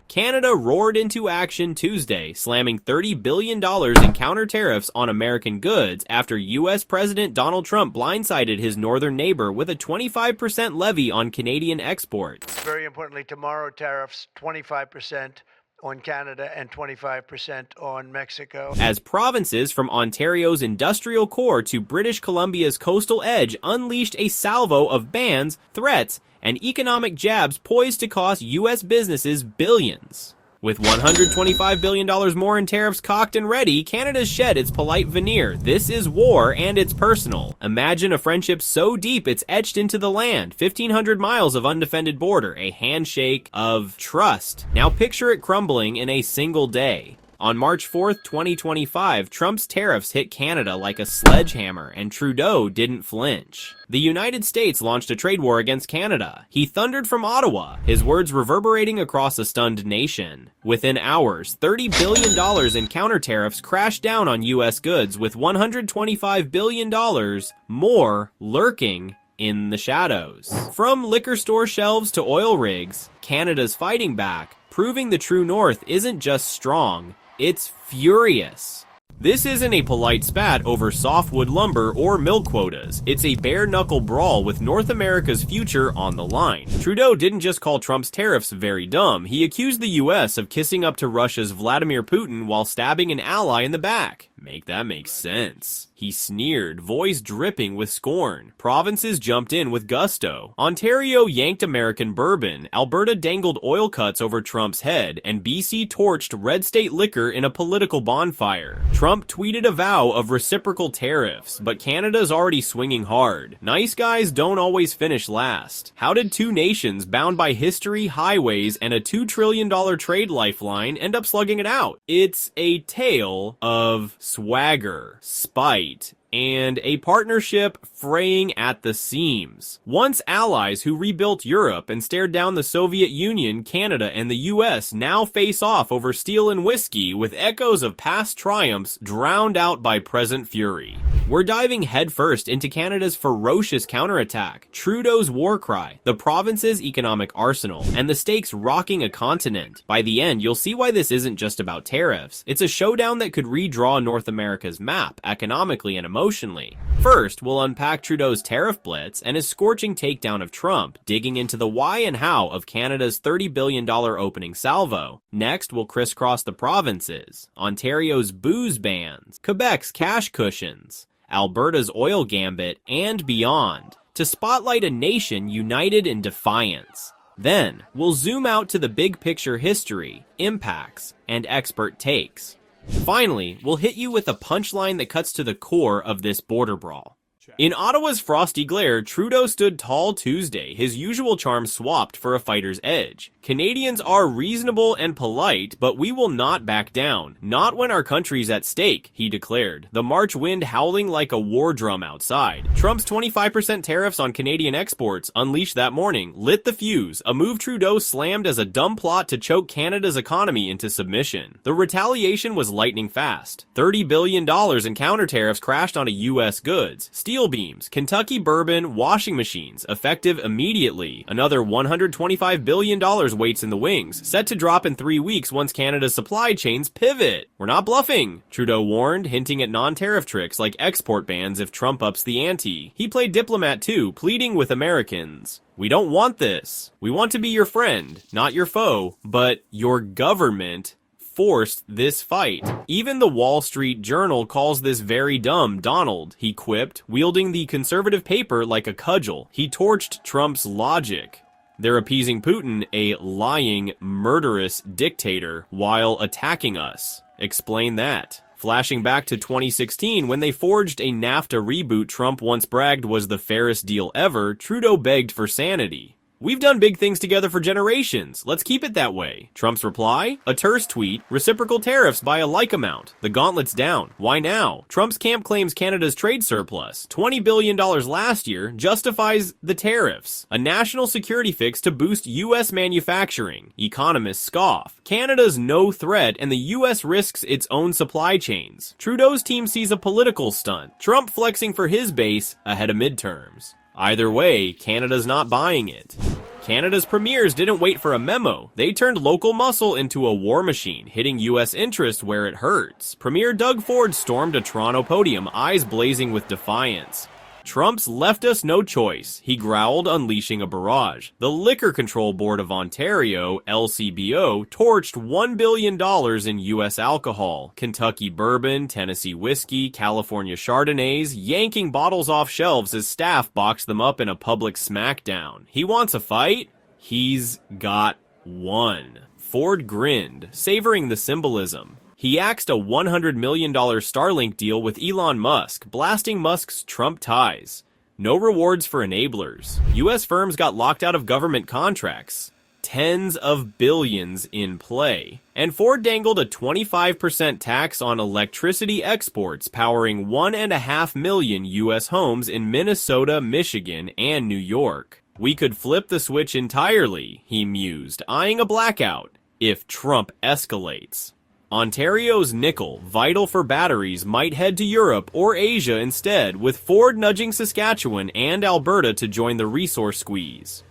Canada roared into action Tuesday, slamming $30 billion in counter tariffs on American goods after U.S. President Donald Trump blindsided his northern neighbor with a 25% levy on Canadian exports. Very importantly, tomorrow tariffs 25% on Canada and 25% on Mexico. As provinces from Ontario's industrial core to British Columbia's coastal edge unleashed a salvo of bans, threats, and economic jabs poised to cost U.S. businesses billions. With $125 billion more in tariffs cocked and ready, Canada's shed its polite veneer. This is war, and it's personal. Imagine a friendship so deep it's etched into the land. 1,500 miles of undefended border, a handshake of trust. Now picture it crumbling in a single day. On March 4th, 2025, Trump's tariffs hit Canada like a sledgehammer, and Trudeau didn't flinch. The United States launched a trade war against Canada. He thundered from Ottawa, his words reverberating across a stunned nation. Within hours, $30 billion in counter tariffs crashed down on U.S. goods, with $125 billion more lurking in the shadows. From liquor store shelves to oil rigs, Canada's fighting back, proving the true north isn't just strong, it's furious. This isn't a polite spat over softwood lumber or milk quotas. It's a bare-knuckle brawl with North America's future on the line. Trudeau didn't just call Trump's tariffs very dumb, he accused the US of kissing up to Russia's Vladimir Putin while stabbing an ally in the back. Make that make sense. He sneered, voice dripping with scorn. Provinces jumped in with gusto. Ontario yanked American bourbon, Alberta dangled oil cuts over Trump's head, and BC torched red state liquor in a political bonfire. Trump tweeted a vow of reciprocal tariffs, but Canada's already swinging hard. Nice guys don't always finish last. How did two nations bound by history, highways, and a $2 trillion trade lifeline end up slugging it out? It's a tale of swagger, spite, and a partnership fraying at the seams. Once allies who rebuilt Europe and stared down the Soviet Union, Canada, and the US now face off over steel and whiskey, with echoes of past triumphs drowned out by present fury. We're diving headfirst into Canada's ferocious counterattack, Trudeau's war cry, the province's economic arsenal, and the stakes rocking a continent. By the end, you'll see why this isn't just about tariffs. It's a showdown that could redraw North America's map, economically and emotionally. First, we'll unpack Trudeau's tariff blitz and his scorching takedown of Trump, digging into the why and how of Canada's $30 billion opening salvo. Next, we'll crisscross the provinces, Ontario's booze bans, Quebec's cash cushions, Alberta's oil gambit, and beyond, to spotlight a nation united in defiance. Then, we'll zoom out to the big picture history, impacts, and expert takes. Finally, we'll hit you with a punchline that cuts to the core of this border brawl. In Ottawa's frosty glare, Trudeau stood tall Tuesday, his usual charm swapped for a fighter's edge. Canadians are reasonable and polite, but we will not back down. Not when our country's at stake, he declared, the March wind howling like a war drum outside. Trump's 25% tariffs on Canadian exports, unleashed that morning, lit the fuse, a move Trudeau slammed as a dumb plot to choke Canada's economy into submission. The retaliation was lightning fast. $30 billion in counter tariffs crashed onto U.S. goods. Steel beams, Kentucky bourbon, washing machines, effective immediately. Another $125 billion waits in the wings, set to drop in 3 weeks once Canada's supply chains pivot. We're not bluffing, Trudeau warned, hinting at non-tariff tricks like export bans if Trump ups the ante. He played diplomat too, pleading with Americans. We don't want this. We want to be your friend, not your foe, but your government forced this fight. Even the Wall Street Journal calls this very dumb, Donald, he quipped, wielding the conservative paper like a cudgel. He torched Trump's logic. They're appeasing Putin, a lying, murderous dictator, while attacking us. Explain that. Flashing back to 2016, when they forged a NAFTA reboot Trump once bragged was the fairest deal ever, Trudeau begged for sanity. We've done big things together for generations. Let's keep it that way. Trump's reply? A terse tweet. Reciprocal tariffs by a like amount. The gauntlet's down. Why now? Trump's camp claims Canada's trade surplus, $20 billion last year, justifies the tariffs. A national security fix to boost U.S. manufacturing. Economists scoff. Canada's no threat and the U.S. risks its own supply chains. Trudeau's team sees a political stunt. Trump flexing for his base ahead of midterms. Either way, Canada's not buying it. Canada's premiers didn't wait for a memo. They turned local muscle into a war machine, hitting U.S. interest where it hurts. Premier Doug Ford stormed a Toronto podium, eyes blazing with defiance. Trump's left us no choice, he growled, unleashing a barrage. The Liquor Control Board of Ontario, LCBO, torched $1 billion in U.S. alcohol. Kentucky bourbon, Tennessee whiskey, California Chardonnays, yanking bottles off shelves as staff boxed them up in a public smackdown. He wants a fight? He's got one. Ford grinned, savoring the symbolism. He axed a $100 million Starlink deal with Elon Musk, blasting Musk's Trump ties. No rewards for enablers. U.S. firms got locked out of government contracts. Tens of billions in play. And Ford dangled a 25% tax on electricity exports, powering 1.5 million U.S. homes in Minnesota, Michigan, and New York. We could flip the switch entirely, he mused, eyeing a blackout, if Trump escalates. Ontario's nickel, vital for batteries, might head to Europe or Asia instead, with Ford nudging Saskatchewan and Alberta to join the resource squeeze.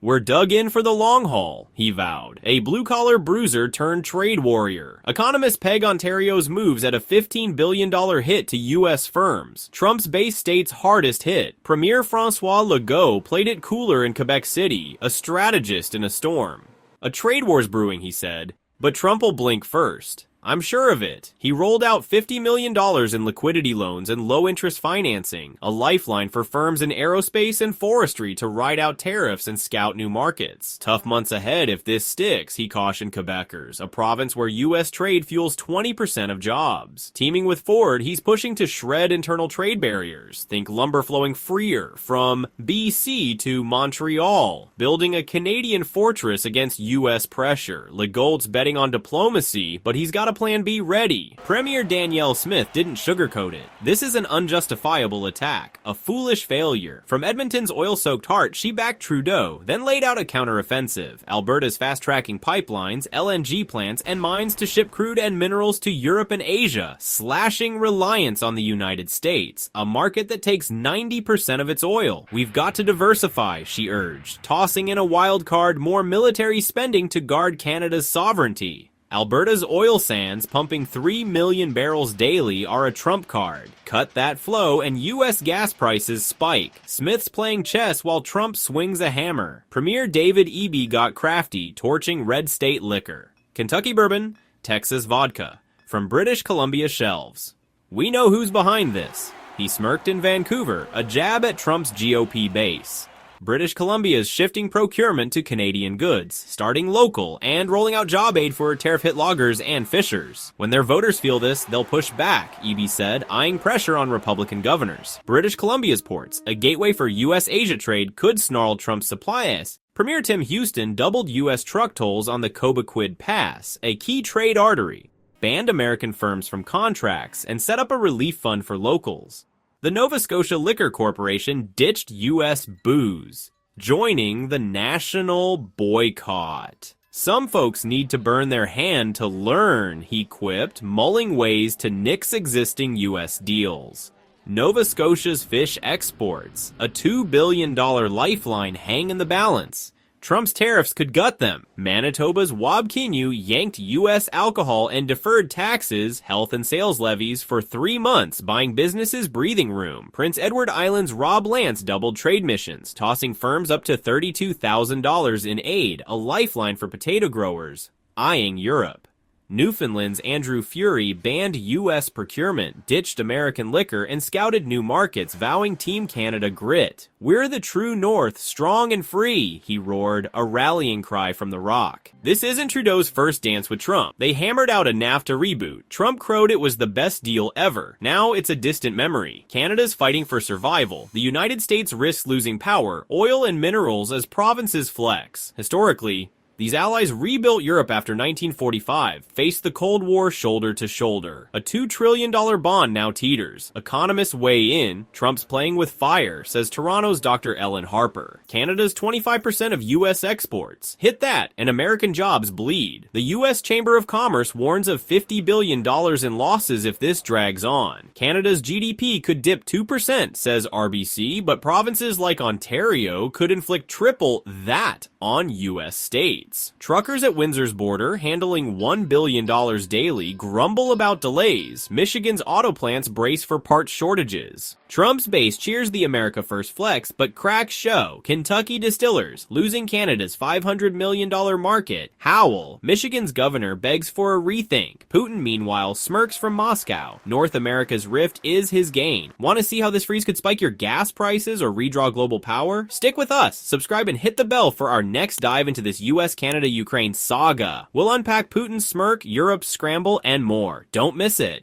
We're dug in for the long haul, he vowed, a blue-collar bruiser turned trade warrior. Economists peg Ontario's moves at a $15 billion hit to U.S. firms, Trump's base state's hardest hit. Premier François Legault played it cooler in Quebec City, a strategist in a storm. A trade war's brewing, he said. But Trump will blink first. I'm sure of it. He rolled out $50 million in liquidity loans and low-interest financing, a lifeline for firms in aerospace and forestry to ride out tariffs and scout new markets. Tough months ahead if this sticks, he cautioned Quebecers, a province where U.S. trade fuels 20% of jobs. Teaming with Ford, he's pushing to shred internal trade barriers. Think lumber flowing freer from BC to Montreal, building a Canadian fortress against U.S. pressure. Legault's betting on diplomacy, but he's got a plan B ready. Premier Danielle Smith didn't sugarcoat it. This is an unjustifiable attack, a foolish failure. From Edmonton's oil-soaked heart, she backed Trudeau, then laid out a counteroffensive. Alberta's fast-tracking pipelines, LNG plants, and mines to ship crude and minerals to Europe and Asia, slashing reliance on the United States, a market that takes 90% of its oil. We've got to diversify, she urged, tossing in a wild card, more military spending to guard Canada's sovereignty. Alberta's oil sands, pumping 3 million barrels daily, are a trump card. Cut that flow and U.S. gas prices spike. Smith's playing chess while Trump swings a hammer. Premier David Eby got crafty, torching red state liquor. Kentucky bourbon, Texas vodka. From British Columbia shelves. We know who's behind this. He smirked in Vancouver, a jab at Trump's GOP base. British Columbia's shifting procurement to Canadian goods, starting local, and rolling out job aid for tariff-hit loggers and fishers. When their voters feel this, they'll push back, Eby said, eyeing pressure on Republican governors. British Columbia's ports, a gateway for U.S.-Asia trade, could snarl Trump's supply ass. Premier Tim Houston doubled U.S. truck tolls on the Cobequid Pass, a key trade artery, banned American firms from contracts, and set up a relief fund for locals. The Nova Scotia Liquor Corporation ditched U.S. booze, joining the national boycott. Some folks need to burn their hand to learn, he quipped, mulling ways to nix existing U.S. deals. Nova Scotia's fish exports, a $2 billion lifeline, hang in the balance. Trump's tariffs could gut them. Manitoba's Wab Kinyu yanked U.S. alcohol and deferred taxes, health and sales levies for 3 months, buying businesses breathing room. Prince Edward Island's Rob Lance doubled trade missions, tossing firms up to $32,000 in aid, a lifeline for potato growers, eyeing Europe. Newfoundland's Andrew Fury banned U.S. procurement, ditched American liquor, and scouted new markets, vowing Team Canada grit. We're the true North, strong and free, he roared, a rallying cry from The Rock. This isn't Trudeau's first dance with Trump. They hammered out a NAFTA reboot. Trump crowed it was the best deal ever. Now it's a distant memory. Canada's fighting for survival. The United States risks losing power, oil and minerals as provinces flex. Historically, These allies rebuilt Europe after 1945, faced the Cold War shoulder to shoulder. A $2 trillion bond now teeters. Economists weigh in. Trump's playing with fire, says Toronto's Dr. Ellen Harper. Canada's 25% of U.S. exports. Hit that, and American jobs bleed. The U.S. Chamber of Commerce warns of $50 billion in losses if this drags on. Canada's GDP could dip 2%, says RBC, but provinces like Ontario could inflict triple that on U.S. states. Truckers at Windsor's border, handling $1 billion daily, grumble about delays. Michigan's auto plants brace for part shortages. Trump's base cheers the America First flex, but cracks show. Kentucky distillers, losing Canada's $500 million market. Howl. Michigan's governor begs for a rethink. Putin, meanwhile, smirks from Moscow. North America's rift is his gain. Want to see how this freeze could spike your gas prices or redraw global power? Stick with us. Subscribe and hit the bell for our next dive into this US, Canada, Ukraine saga. We'll unpack Putin's smirk, Europe's scramble, and more. Don't miss it.